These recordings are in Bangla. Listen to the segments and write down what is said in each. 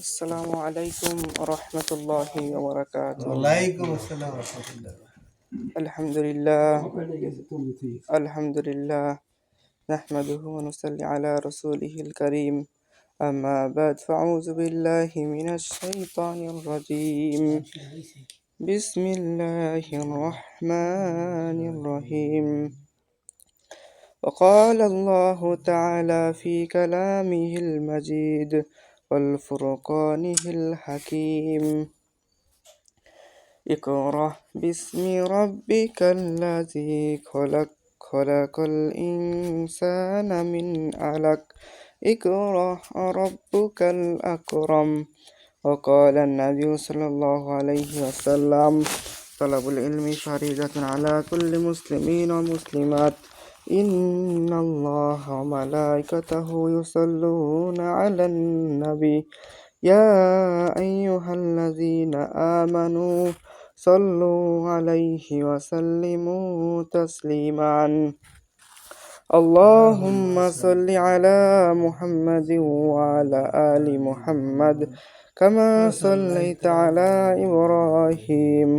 السلام عليكم ورحمة الله وبركاته. وعليكم السلام ورحمة الله. الحمد لله الحمد لله نحمده ونصلي على رسوله الكريم. أما بعد فأعوذ بالله من الشيطان الرجيم. بسم الله الرحمن الرحيم. وقال الله تعالى في كلامه المجيد والفرقانه الحكيم: اقرأ باسم ربك الذي خلق خلق الإنسان من علق اقرأ ربك الأكرم. وقال النبي صلى الله عليه وسلم: طلب العلم فريضة على كل مسلمين ومسلمات إن الله وملائكته يصلون على النبي يا أيها الذين آمنوا صلوا عليه وسلموا تسليما. اللهم صل على محمد وعلى آل محمد كما صليت على إبراهيم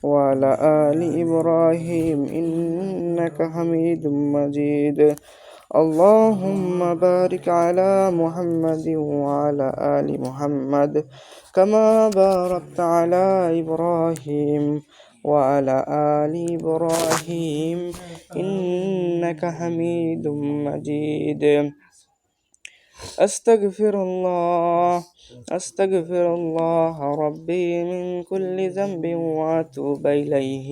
وعلى آل إبراهيم إنك حميد مجيد. اللهم بارك على محمد وعلى آل محمد كما باركت على إبراهيم وعلى آل إبراهيم إنك حميد مجيد. أستغفر الله ربي من كل ذنب وأتوب إليه.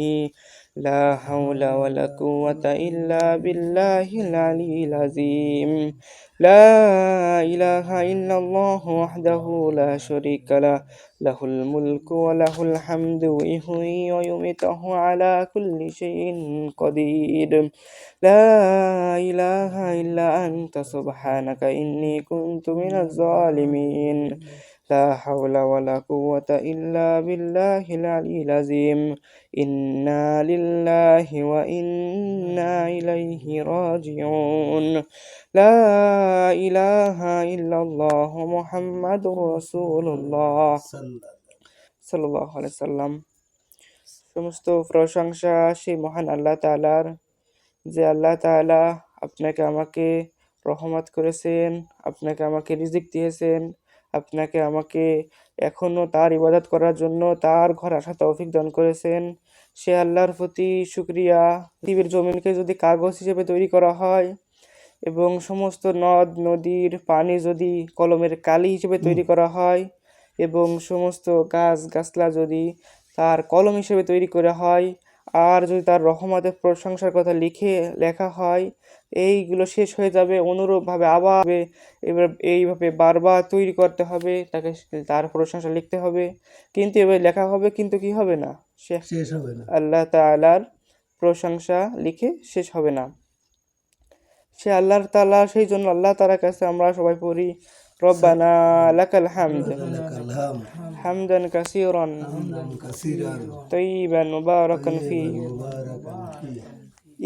لا حول ولا قوة إلا بالله العلي العظيم. لا إله إلا الله وحده لا شريك له له الملك وله الحمد يحيي ويميت وهو على كل شيء قدير. لا إله إلا أنت سبحانك إني كنت من الظالمين. لا حول ولا قوة إلا بالله العلي العظيم. إنا لله وإنا إليه راجعون. لا إله إلا الله محمد رسول الله সাল্লাল্লাহু আলাইহি সাল্লাম। সমস্ত প্রশংসা সেই মহান আল্লাহ তাআলার, যে আল্লাহ তাআলা আপনাকে আমাকে রহমত করেছেন, আপনাকে আমাকে রিজিক দিয়েছেন, আপনাকে আমাকে এখনো তার ইবাদত করার জন্য তার ঘর আসা তৌফিক দান করেছেন। সে আল্লাহর প্রতি শুকরিয়া। পৃথিবীর জমিনকে যদি কাগজ হিসেবে তৈরি করা হয় এবং সমস্ত নদ নদীর পানি যদি কলমের কালি হিসেবে তৈরি করা হয় এবং সমস্ত গাছ গাছলা যদি তার কলম হিসেবে তৈরি করা হয়, আর যদি তার রহমতের প্রশংসার কথা লেখা হয়, এইগুলো শেষ হয়ে যাবে। অনুরূপভাবে আবার এবার এইভাবে বারবার তৈরি করতে হবে, তাকে তার প্রশংসা লিখতে হবে, কিন্তু এবার লেখা হবে কিন্তু কি হবে না, শেষ হবে না। আল্লাহ তাআলার প্রশংসা লিখে শেষ হবে না। সে আল্লাহ তাআলা, সেই জন্য আল্লাহ তাআলার কাছে আমরা সবাই পড়ি রব্বানা লাকাল হামদ হামদান কাসীরান তাইয়িবান মুবারাকান ফীহি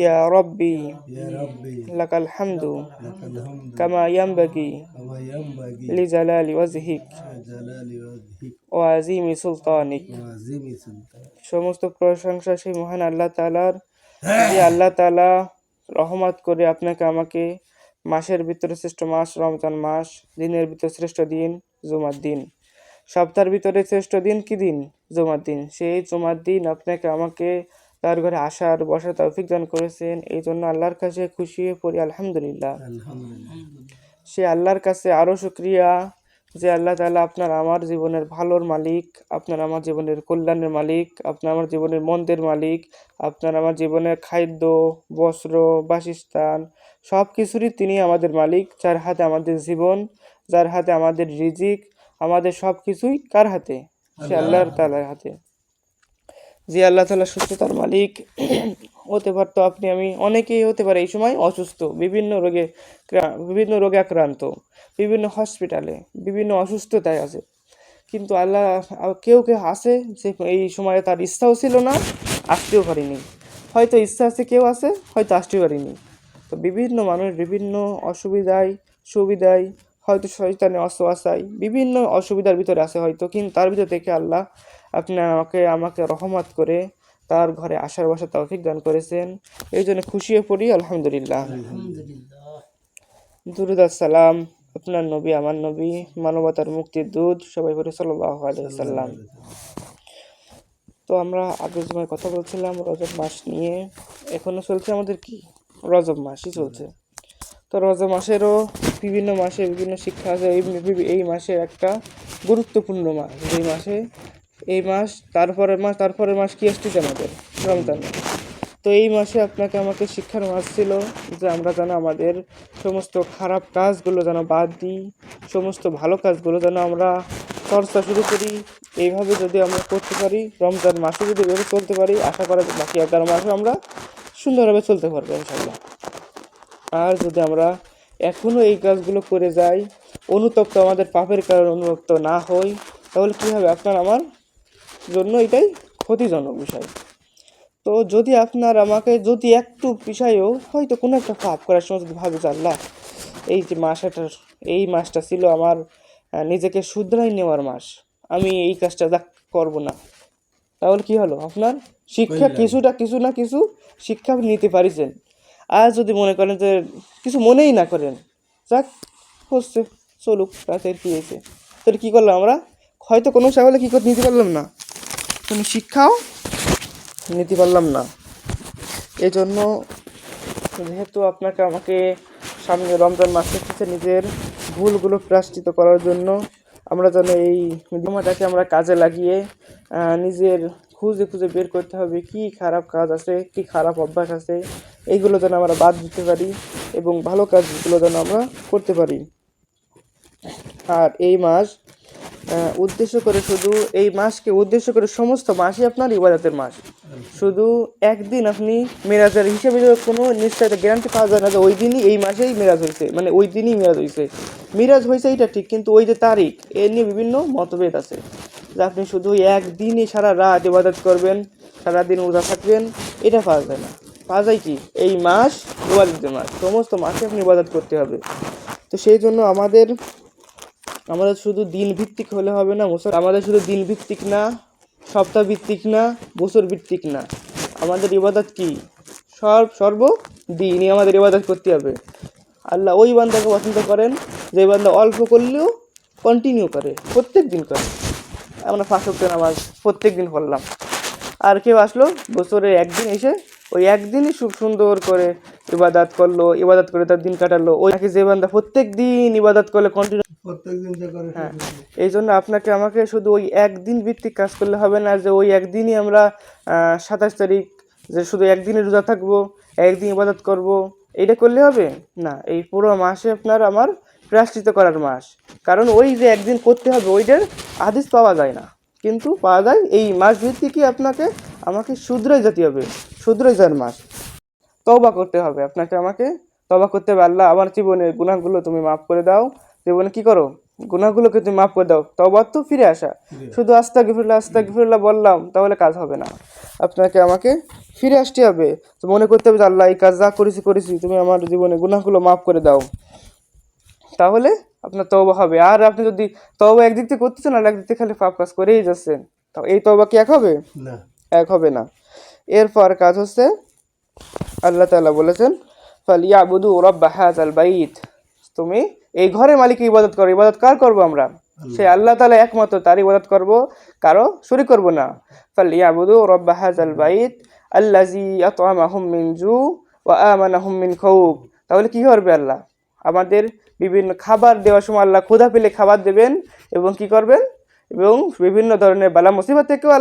ইয়া রাব্বি লাকাল হামদু কামা ইয়ানবাগি লিজালালি ওয়াজহিক ওয়া আযীমি সুলতানিক। সমস্ত প্রশংসা সেই মহান আল্লাহ তাআলার, যে আল্লাহ তাআলা রহমত করে আপনাকে আমাকে মাসের ভিতরে শ্রেষ্ঠ মাস রমজান মাস, দিনের ভিতরে শ্রেষ্ঠ দিন জুমার দিন, সপ্তাহের ভিতরে শ্রেষ্ঠ দিন কি দিন? জুমার দিন। সেই জুমার দিন আপনাকে আমাকে তার ঘরে আসার বসার তৌফিক দান করেছেন। এই জন্য আল্লাহর কাছে খুশি হয়ে পড়ি আলহামদুলিল্লাহ। সে আল্লাহর কাছে আরও শুকরিয়া যে আল্লাহ তাআলা আপনার আমার জীবনের ভালোর মালিক, আপনার আমার জীবনের কল্যাণের মালিক, আপনার আমার জীবনের মন্দের মালিক, আপনার আমার জীবনের খাদ্য বস্ত্র বাসস্থান সব কিছুরই তিনি আমাদের মালিক, যার হাতে আমাদের জীবন, যার হাতে আমাদের রিজিক, আমাদের সব কিছুই কার হাতে? সে আল্লাহর তাআলার হাতে। যে আল্লাহ তাআলা সুস্থতার মালিক হতে পারতো আপনি আমি, অনেকেই হতে পারে এই সময় অসুস্থ, বিভিন্ন রোগে আক্রান্ত, বিভিন্ন হসপিটালে বিভিন্ন অসুস্থতায় আছে, কিন্তু আল্লাহ কেউ আছে যে এই সময়ে তার ইচ্ছাও ছিল না, আসতেও পারিনি। হয়তো ইচ্ছা আছে, কেউ আছে হয়তো আসতেও পারিনি। তো বিভিন্ন মানুষ বিভিন্ন অসুবিধায় সুবিধায় হয়তো শয়তানের ওয়াসওয়াসায় বিভিন্ন অসুবিধার ভিতরে আছে হয়তো, কিন্তু তার ভিতর থেকে আল্লাহ আপনি আমাকে রহমত করে তার ঘরে আসার বসার তৌফিক দান করেছেন। এই জন্য খুশি হয়ে পড়ি, আলহামদুলিল্লাহ। দুরুদ সালাম আপনার নবী, আমার নবী, মানবতার মুক্তির দূত, সবাই পড়ে সাল্লাল্লাহু আলাইহি ওয়াসাল্লাম। তো আমরা আগের সময় কথা বলছিলাম রজব মাস নিয়ে। এখনো চলছে আমাদের কি রজব মাসই চলছে। তো রজব মাসেরও বিভিন্ন মাসে বিভিন্ন শিক্ষা আছে। এই মাসের একটা গুরুত্বপূর্ণ মাস, যেই মাসে এই মাস তারপরের মাস কি আসছে আমাদের রমজান। তো এই মাসে আপনাকে আমাকে শিক্ষার মাস ছিল যে আমরা যেন আমাদের সমস্ত খারাপ কাজগুলো যেন বাদ দিই, সমস্ত ভালো কাজগুলো যেন আমরা চর্চা শুরু করি। এইভাবে যদি আমরা করতে পারি, রমজান মাসে যদি এভাবে চলতে পারি, আশা করা যায় বাকি 11 মাসে আমরা সুন্দরভাবে চলতে পারবো ইনশাল্লাহ। আর যদি আমরা এখনও এই কাজগুলো করে যাই, অনুতপ্ত আমাদের পাপের কারণে অনুতপ্ত না হই, তাহলে কী হবে, আপনার আমার জন্য এটাই ক্ষতিজনক বিষয়। তো যদি আপনার আমাকে যদি একটু বিষয়েও হয়তো কোনো একটা পাপ করার সময় যদি ভাবে যে আল্লাহ এই মাসটা ছিল আমার নিজেকে শুধরাই নেওয়ার মাস, আমি এই কাজটা করবো না, তাহলে কি হলো, আপনার শিক্ষা কিছু না কিছু শিক্ষা আপনি নিতে পারিছেন। আর যদি মনে করেন যে কিছু মনেই না করেন, যাক হচ্ছে চলুক, তাতে কী হয়েছে, তাহলে কী করলাম আমরা, হয়তো কোনো সাগলে কী করতে নিতে পারলাম না, কোনো শিক্ষাও নিতে পারলাম না। এই জন্য যেহেতু আপনাকে আমাকে সামনে রমজান মাস এসেছে, নিজের ভুলগুলো প্রায়শ্চিত্ত করার জন্য আমরা যেন এই সময়টাকে আমরা কাজে লাগিয়ে নিজের খুঁজে বের করতে হবে কি খারাপ কাজ আছে, কি খারাপ অভ্যাস আছে, এইগুলো যেন আমরা বাদ দিতে পারি এবং ভালো কাজগুলো যেন আমরা করতে পারি। আর এই মাস এই মাসকে উদ্দেশ্য করে সমস্ত মাসই আপনার ইবাদতের মাস। শুধু একদিন আপনি মেরাজের হিসেবে কোনো নিশ্চয়তা গ্যারান্টি পাওয়া যায় না যে ওই দিনই এই মাসেই মেরাজ হয়েছে, মানে ওই দিনই মিরাজ হয়েছে এটা ঠিক, কিন্তু ওই যে তারিখ এ নিয়ে বিভিন্ন মতভেদ আছে। যে আপনি শুধু একদিনই সারা রাত ইবাদত করবেন, সারাদিন রোজা থাকবেন, এটা পাওয়া যায় না। পাওয়া যায় কি, এই মাস ইবাদতের মাস, সমস্ত মাসে আপনি ইবাদত করতে হবে। তো সেই জন্য আমাদের শুধু দিন ভিত্তিক হলে হবে না, আমাদের শুধু দিন ভিত্তিক না, সপ্তাহ ভিত্তিক না, বছর ভিত্তিক না, আমাদের ইবাদত কি সর্বদিনই আমাদের ইবাদত করতে হবে। আল্লাহ ওই বান্দাকে পছন্দ করেন যে বান্দা অল্প করলেও কন্টিনিউ করে, প্রত্যেক দিন করে। আমরা 5 ওয়াক্ত নামাজ প্রত্যেক দিন পড়লাম, আর কেউ আসলো বছরে একদিন এসে ওই একদিনই খুব সুন্দর করে ইবাদত করে তার দিন কাটালো, ওই নাকি যে বান্দা প্রত্যেক দিন ইবাদত করলে কন্টিনিউ হ্যাঁ। এই জন্য আপনাকে আমাকে শুধু ওই একদিন ভিত্তিক কাজ করলে হবে না, যে ওই একদিনই আমরা 27 তারিখ যে শুধু একদিনই রোজা থাকবো, একদিন ইবাদত করব, এইটা করলে হবে না। এই পুরো মাসে আপনার আমার প্রায়শ্চিত্ত করার মাস, কারণ ওই যে একদিন করতে হবে ওইটার হাদিস পাওয়া যায় না, কিন্তু পাওয়া যায় এই মাস ভিত্তিকই আমাকে শুধরে যেতে হবে, শুধরে যাওয়ার মাস। তওবা করতে হবে আপনাকে আমাকে, তওবা করতে হবে। আল্লাহ আমার জীবনের গুনাহগুলো তুমি মাফ করে দাও, জীবনে কি করো, গুনাহগুলোকে তুমি মাফ করে দাও। তওবা তো ফিরে আসা, শুধু আস্তাগফিরুল্লাহ বললাম তাহলে কাজ হবে না, আপনাকে আমাকে ফিরে আসতে হবে। তো মনে করতে হবে যে আল্লাহ এই কাজ যা করেছি তুমি আমার জীবনে গুনাহগুলো মাফ করে দাও, তাহলে আপনার তওবা হবে। আর আপনি যদি তওবা একদিক থেকে করতেছেন আর একদিক থেকে খালি পাপ কাজ করেই যাচ্ছেন, তো এই তওবা কি এক হবে না, এক হবে না। এরপর কাজ হচ্ছে আল্লাহ তাআলা বলেছেন ফালিয়াবুদু রাব্বা হাযাল বাইত, তুমি এই ঘরের মালিকের ইবাদত করো। ইবাদত কার করব আমরা, সেই আল্লাহ তাআলা একমাত্র, তার ইবাদত করব, কারো শরীক করব না। ফালিয়াবুদু রাব্বা হাযাল বাইত আল্লাযী আত'আমাহুম মিন জু ওয়া আমানাহুম মিন খাউফ। তাহলে কি করবে আল্লাহ, আমাদের বিভিন্ন খাবার দেওয়ার সময় আল্লাহ ক্ষুধা পেলে খাবার দেবেন এবং কি করবেন, এবং বিভিন্ন ধরনের বালা মুসিবত থেকেও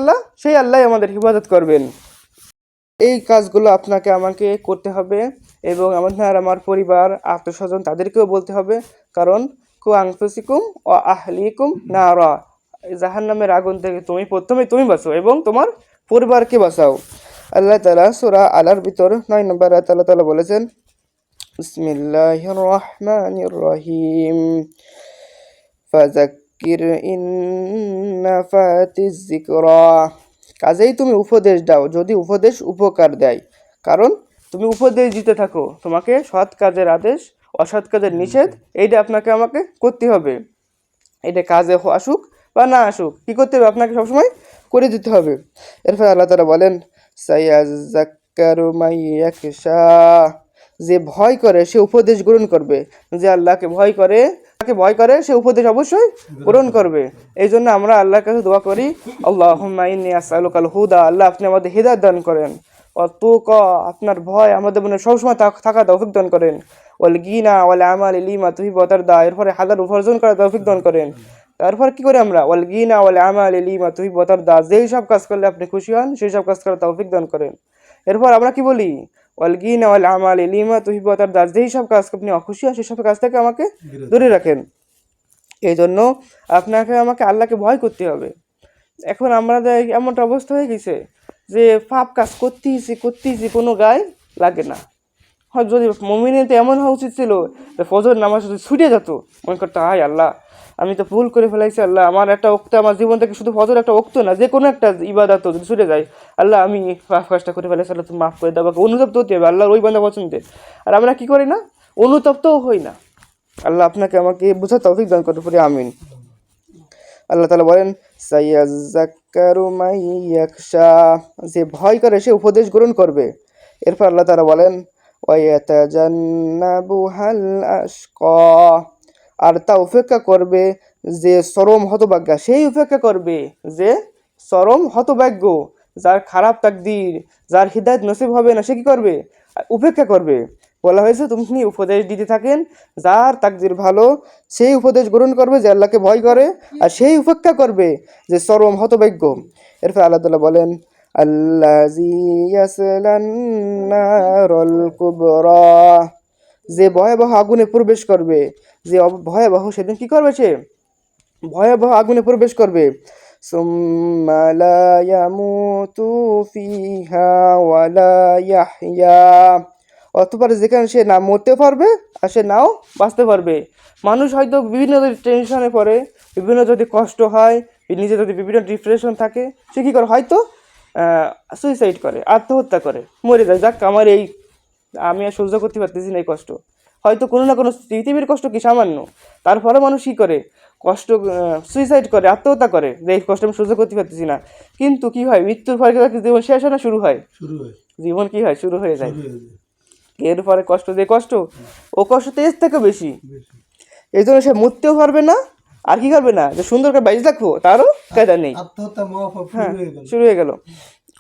সেই আল্লাহ আমাদের হিফাজত করবেন। এই কাজগুলো আপনাকে আমাকে করতে হবে এবং আমার পরিবার আত্মস্বজন তাদেরকেও বলতে হবে, কারণ কু আনফুসিকুম ও আহলিকুম নারা, জাহান্নামের আগুন থেকে তুমি বাঁচো এবং তোমার পরিবারকে বাঁচাও। আল্লাহ তাআলা সূরা আলার ভিতর 9 নম্বর আয়াতে আল্লাহ তাআলা বলেছেন বিসমিল্লাহির রহমানির রহিম ফাযাক্কির ইন নাফাতিজ যিকরা, কাজেই তুমি উপদেশ দাও যদি উপদেশ উপকার দেয়, কারণ তুমি উপদেশ দিতে থাকো, তোমাকে সৎ কাজের আদেশ অসৎ কাজের নিষেধ, এইটা আপনাকে আমাকে করতে হবে। এটা কাজে আসুক বা না আসুক, কী করতে হবে? আপনাকে সবসময় করে দিতে হবে। এরপর আল্লাহ তাআলা বলেন সায়াযাক্কারু মাইয়াখশা, যে ভয় করে সে উপদেশ গ্রহণ করবে। যে আল্লাহকে ভয় করে, তাকে ভয় করে সে উপদেশ অবশ্যই গ্রহণ করবে। এই জন্য আমরা আল্লাহর কাছে দোয়া করি, আল্লাহুম্মা ইন্নী আসআলুকাল হুদা, আল্লাহ আপনি আমাদের হিদায়াত দান করেন। তুকা, আপনার ভয় আমাদের মনে সবসময় থাকা তৌফিক দান করেন। ওয়াল গিনা ওয়াল আমাল লিমা তুহিব্বু ওয়া তারদা, এরপরে হালাল উপার্জন করার তৌফিক দান করেন। তারপর কি করে আমরা ওয়াল গিনা ওয়াল আমাল লিমা তুহিব্বু ওয়া তারদা, যেই সব কাজ করলে আপনি খুশি হন সেই সব কাজ করার তৌফিক দান করেন। এরপর আমরা কি বলি? ওয়াল গিনা ওয়াল আমাল লিমা তুহিব্বু ওয়া তারদা, যেই সব কাজ আপনি অখুশি হন সেই সব কাজ থেকে আমাকে দূরে রাখেন। এই জন্য আপনাকে আমাকে আল্লাহকে ভয় করতে হবে। এখন আমাদের এমনটা অবস্থা হয়ে গেছে যে পাপ কাজ করতেইছি কোনো গায়ে লাগে না। হয় যদি মুমিনের তো এমন হওয়া উচিত ছিল যে ফজর নামাজ যদি ছুটে যেত, মনে করতো হায় আল্লাহ আমি তো ভুল করে ফেলাইছি, আল্লাহ আমার একটা ওক্ত, আমার জীবন থেকে শুধু ফজর একটা ওক্ত না, যে কোনো একটা ইবাদত যদি ছুটে যায়, আল্লাহ আমি কাজটা করে ফেলাইছি, আল্লাহ তুমি মাফ করে দাও, অনুতপ্ত হতে হবে আল্লাহর ওই বান্দা পছন্দের। আর আমরা কি করি না? অনুতপ্তও হই না। আল্লাহ আপনাকে আমাকে বোঝার তৌফিক দান করতে পারি, আমিন। আল্লাহ তাআলা বলেন সায়াযাক্কারু মাইয়াখশা, যে ভয় করে সে উপদেশ গ্রহণ করবে। এরপর আল্লাহ তাআলা বলেন ওয়ায়াতাজান্নাবুহাল আশকা, আর তা উপেক্ষা করবে যে চরম হতভাগ্য, সেই উপেক্ষা করবে যে চরম হতভাগ্য, যার খারাপ তাকদীর, যার হিদায়াত নসিব হবে না, সে কি করবে? উপেক্ষা করবে। বলা হয়েছে তুমি উপদেশ দিতে থাকেন, যার তাকদীর ভালো সেই উপদেশ গ্রহণ করবে যে আল্লাহকে ভয় করে, আর সেই উপেক্ষা করবে যে চরম হতভাগ্য। এরপর আল্লাহ তাআলা বলেন আল্লাযী ইয়াসলান নারল কুবরা, যে ভয়াবহ আগুনে প্রবেশ করবে, যে ভয়াবহ সেদিন কি করবে? সে ভয়াবহ আগুনে প্রবেশ করবে। সুম্মা লা ইয়ামুতু ফিহা ওয়া লা ইয়াহইয়া, অতঃপর যেখানে সে না মরতে পারবে আর সে নাও বাঁচতে পারবে। মানুষ হয়তো বিভিন্ন যদি টেনশনে পড়ে, বিভিন্ন যদি কষ্ট হয়, নিজে যদি বিভিন্ন ডিপ্রেশন থাকে, সে কী করে? হয়তো সুইসাইড করে, আত্মহত্যা করে, মরে যায়, যাক আমার এই আমি আর সহ্য করতে পারতেছি না এই কষ্ট। হয়তো কোনো না কোনো পৃথিবীর কষ্ট কি সামান্য, তারপরে মানুষ কী করে? কষ্ট সুইসাইড করে, আত্মহত্যা করে, যে এই কষ্ট আমি সহ্য করতে পারতেছি না। কিন্তু কি হয়? মৃত্যুর পরে জীবন শেষ হয় না শুরু হয়? জীবন কি হয়? শুরু হয়ে যায়। এরপরে কষ্ট, যে কষ্ট, ও কষ্ট তো এর থেকে বেশি। এই জন্য সে মরতেও পারবে না, আর কি করবে না যে সুন্দর করে বাইরে থাকবো তারও কায়দা নেই। হ্যাঁ, শুরু হয়ে গেল।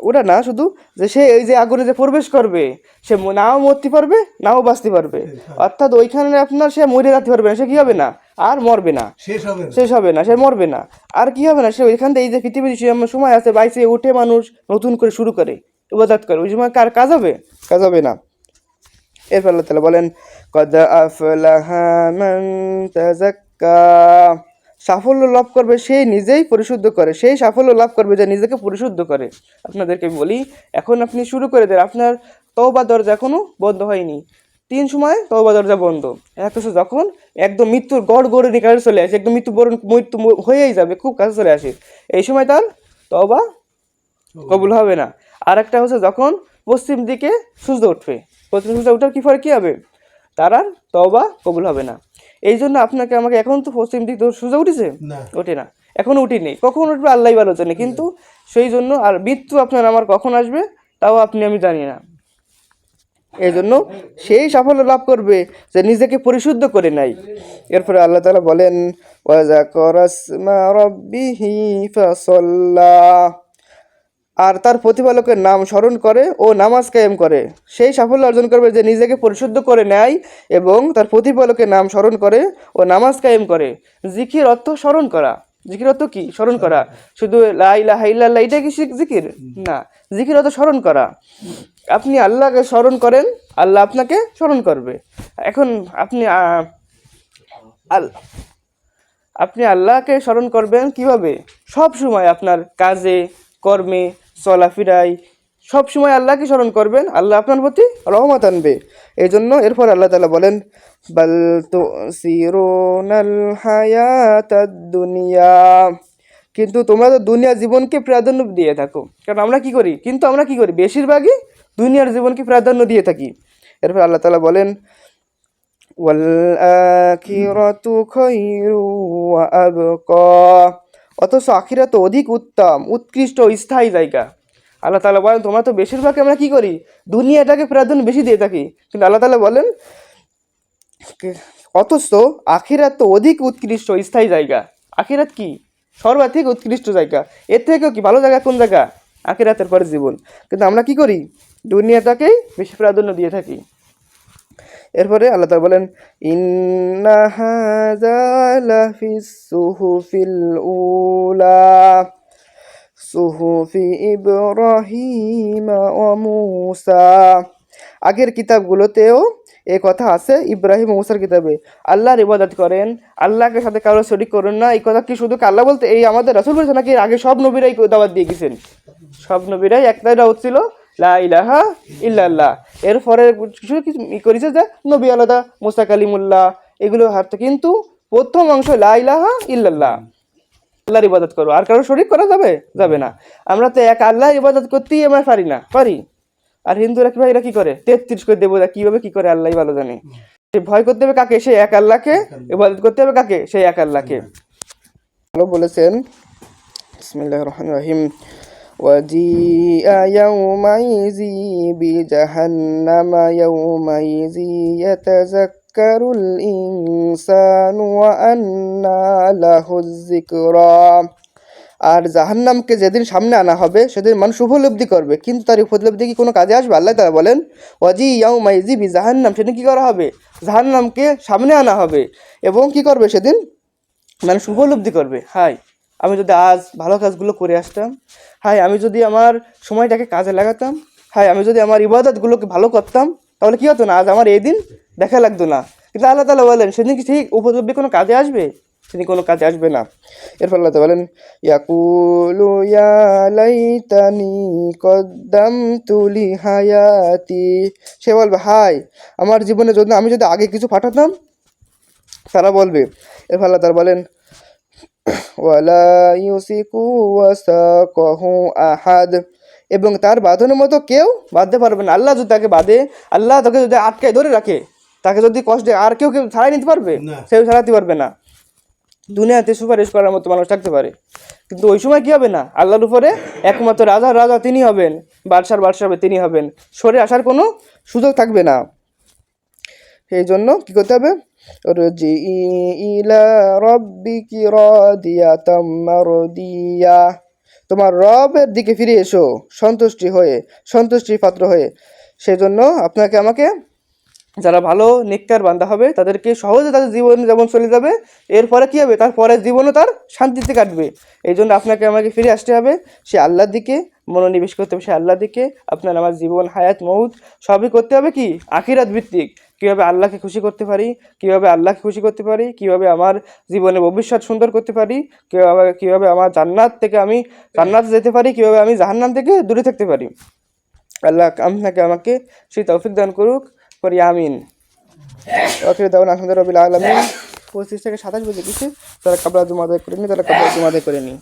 ওটা না শুধু যে সে এই যে আগুনে যে প্রবেশ করবে, সে নাও মরতে পারবে নাও বাঁচতে পারবে, অর্থাৎ ওইখানে আপনার সে মরে যেতে পারবে না, সে কি হবে না? আর মরবে না, শেষ হবে না, সে মরবে না, আর কি হবে না? সে ওইখান থেকে এই যে পৃথিবীর সময় আছে, বাইসে উঠে মানুষ নতুন করে শুরু করে ইবাদত করে, ওই সময় কার কাজ হবে? কাজ হবে না। এরপর আল্লাহ তাআলা বলেন কদ আফলাহা মান তাযাক্কা, সাফল্য লাভ করবে সেই নিজেই পরিশুদ্ধ করে, সেই সাফল্য লাভ করবে যে নিজেকে পরিশুদ্ধ করে। আপনাদেরকে বলি, এখন আপনি শুরু করে দেন, আপনার তওবা দরজা এখনো বন্ধ হয়নি, 3 সময় তওবা দরজা বন্ধ, অথচ যখন একদম মৃত্যুর গড় গড়ে নিকালে চলে আসে, একদম মৃত্যু হয়েই যাবে, খুব কাছে চলে আসে, এই সময় তার তওবা কবুল হবে না। আর একটা হচ্ছে যখন পশ্চিম দিকে সূর্য উঠবে, পশ্চিম সূর্য ওঠার কি ফলে কী হবে? তার আর তওবা কবুল হবে না। এই জন্য আপনাকে আমাকে, এখন তো পশ্চিম দিক সূর্য উঠেছে? ওঠে না, এখনও উঠিনি, কখন উঠবে আল্লাহই ভালো জানে, কিন্তু সেই জন্য আর মৃত্যু আপনার আমার কখন আসবে তাও আপনি আমি জানি না। এই জন্য সেই সাফল্য লাভ করবে যে নিজেকে পরিশুদ্ধ করে নেয়। এরপরে আল্লাহ তাআলা বলেন ওয়াযাকারা ইসমা রাব্বিহি ফাসাল্লা, আর তার প্রতিপালকের নাম স্মরণ করে ও নামাজ কায়েম করে, সেই সাফল্য অর্জন করবে যে নিজেকে পরিশুদ্ধ করে নেয় এবং তার প্রতিপালকের নাম স্মরণ করে ও নামাজ কায়েম করে। জিকির অর্থ স্মরণ করা। জিকির অর্থ কি? স্মরণ করা। শুধু লা ইলাহা ইল্লাল্লাহ এটা কি জিকির না? জিকির অর্থ স্মরণ করা। আপনি আল্লাহকে স্মরণ করেন, আল্লাহ আপনাকে স্মরণ করবে। এখন আপনি আল্লাহকে স্মরণ করবেন কিভাবে? সব সময় আপনার কাজে কর্মে চলাফেরায় সব সময় আল্লাহকে স্মরণ করবেন, আল্লাহ আপনার প্রতি রহমত আনবে। এই জন্য এরপর আল্লাহ তাআলা বলেন বাল তুসিরুনাল হায়াতাদ দুনিয়া, কিন্তু তোমরা তো দুনিয়ার জীবনকে প্রাধান্য দিয়ে থাকো। কারণ আমরা কি করি? কিন্তু আমরা কি করি? বেশিরভাগই দুনিয়ার জীবনকে প্রাধান্য দিয়ে থাকি। এরপর আল্লাহ তাআলা বলেন ওয়াল আখিরাতু খায়রু ওয়া আবকা। অথচ আখিরাত অধিক উত্তম, উৎকৃষ্ট, স্থায়ী জায়গা। আল্লাহ তাআলা বলেন তোমরা তো বেশিরভাগ আমরা কি করি, দুনিয়াটাকে প্রাধান্য বেশি দিয়ে থাকি, কিন্তু আল্লাহ তাআলা বলেন অথচ আখিরাত তো অধিক উৎকৃষ্ট স্থায়ী জায়গা। আখিরাত কি সর্বাধিক উৎকৃষ্ট জায়গা, এর থেকেও কি ভালো জায়গা কোন জায়গা, আখিরাতের পরে জীবন। কিন্তু আমরা কি করি, দুনিয়াটাকেই বেশি প্রাধান্য দিয়ে থাকি। এরপরে আল্লাহ তাআলা বলেন ইন্না হাযা লাফিস সুহুফিল উলা সুহুফি ইব্রাহিম ওয়া মূসা। আগের কিতাবগুলোতেও এই কথা আছে, ইব্রাহিম ও মূসার কিতাবে। আল্লাহর ইবাদত করেন, আল্লাহকে সাথে কারো শরীক করেন না। এই কথা কি শুধু আল্লাহ বলতে, এই আমাদের রাসূল বলেছে নাকি আগে সব নবীরাই দাওয়াত দিয়ে গেছেন? সব নবীরাই একটাই দাওয়াত ছিল, লা ইলাহা ইল্লাল্লাহ। এরপরে কিছু কিছু করেছে যে নবী আলাদা, মুসা কালিমুল্লাহ, এগুলো হারতো, কিন্তু প্রথম অংশ লা ইলাহা ইল্লাল্লাহ, আল্লাহর ইবাদত করো, আর কারো শরীক করা যাবে যাবে না। আমরা তো এক আল্লাহর ইবাদত করতেই আমরা পারি না, পারি। আর হিন্দুরা কি ভাই, এরা কি করে 33 করে দেবো, কিভাবে কি করে আল্লাহই ভালো জানে। সে ভয় করতে হবে কাকে, সেই এক আল্লাহকে। ইবাদত করতে হবে কাকে, সেই এক আল্লাহকে। ভালো বলেছেন। বিসমিল্লাহির রহমানির রহিম। ওয়াজিআ ইয়াউমাইযি বিজাহান্নামা ইয়াউমাইযি ইয়াতাযাক্কারুল ইনসানু ওয়া আন্না লাহুয যিকরা। আর জাহান্নামকে যেদিন সামনে আনা হবে সেদিন মানুষ উপলব্ধি করবে, কিন্তু তার উপলব্ধি কি কোনো কাজে আসবে? আল্লাহ তাআলা বলেন ওয়াজি ইয়াউমাইযি বিজাহান্নাম, সেদিন কি করা হবে, জাহান্নামকে সামনে আনা হবে, এবং কি করবে সেদিন মানুষ উপলব্ধি করবে, হাই আমি যদি আজ ভালো কাজগুলো করে আসতাম, হাই আমি যদি আমার সময়টাকে কাজে লাগাতাম, হাই আমি যদি আমার ইবাদতগুলোকে ভালো করতাম, তাহলে কি হতো না, আজ আমার এই দিন দেখা লাগতো না। কিন্তু আল্লাহ তাআলা বলেন সেদিন কি ঠিক উপলব্ধি কোনো কাজে আসবে? সেদিন কোনো কাজে আসবে না। এরপর আল্লাহ তাআলা বলেন ইয়াকুলু ইয়া লাইতানি কদ্দামতু লি হায়াতি। সে বলবে হাই আমার জীবনে যদি আমি যদি আগে কিছু পাঠাতাম, তারা বলবে। এরপর আল্লাহ তাআলা বলেন ওয়ালা ইউসিকু ওয়াসাকাহু আহাদ, এবং তার বাঁধনের মতো কেউ বাঁধতে পারবে না। আল্লাহ যদি তাকে বাঁধে, আল্লাহ তাকে যদি আটকায় ধরে রাখে, তাকে যদি কষ্টে, আর কেউ ছাড়াই নিতে পারবে? সেও ছাড়াতে পারবে না। দুনিয়াতে সুপারিশ করার মতো মানুষ থাকতে পারে, কিন্তু ওই সময় কি হবে না, আল্লাহর উপরে একমাত্র রাজা তিনি হবেন, বাদশার হবে তিনি হবেন, সরে আসার কোনো সুযোগ থাকবে না। সেই জন্য কি করতে হবে, রুজি ইলা রাব্বিকি রাদিয়াতাম মারদিয়া, তোমার রবের দিকে ফিরে এসো সন্তুষ্টির পাত্র হয়ে। সেই জন্য আপনাকে আমাকে, যারা ভালো নেককার বান্দা হবে তাদেরকে সহজে তাদের জীবন যেমন চলে যাবে, এরপরে কী হবে, তার পরের জীবনও তার শান্তিতে কাটবে। এই জন্য আপনাকে আমাকে ফিরে আসতে হবে, সে আল্লাহর দিকে মনোনিবেশ করতে হবে, সে আল্লাহর দিকে। আপনার আমার জীবন, হায়াত, মৌত সবই করতে হবে কি আখিরাত ভিত্তিক। কীভাবে আল্লাহকে খুশি করতে পারি, কীভাবে আমার জীবনে ভবিষ্যৎ সুন্দর করতে পারি, কীভাবে আমার জান্নাতে যেতে পারি, কীভাবে আমি জাহান্নাম থেকে দূরে থাকতে পারি। আল্লাহ আপনাকে আমাকে সেই তৌফিক দান করুক, করি আমিন। ওকে দাওয়ান আলহামদুলিল্লাহ রাব্বিল আলামিন। 25 থেকে 27 বেজে গেছে, তারা কাবলা জুমা আদায় করে নি।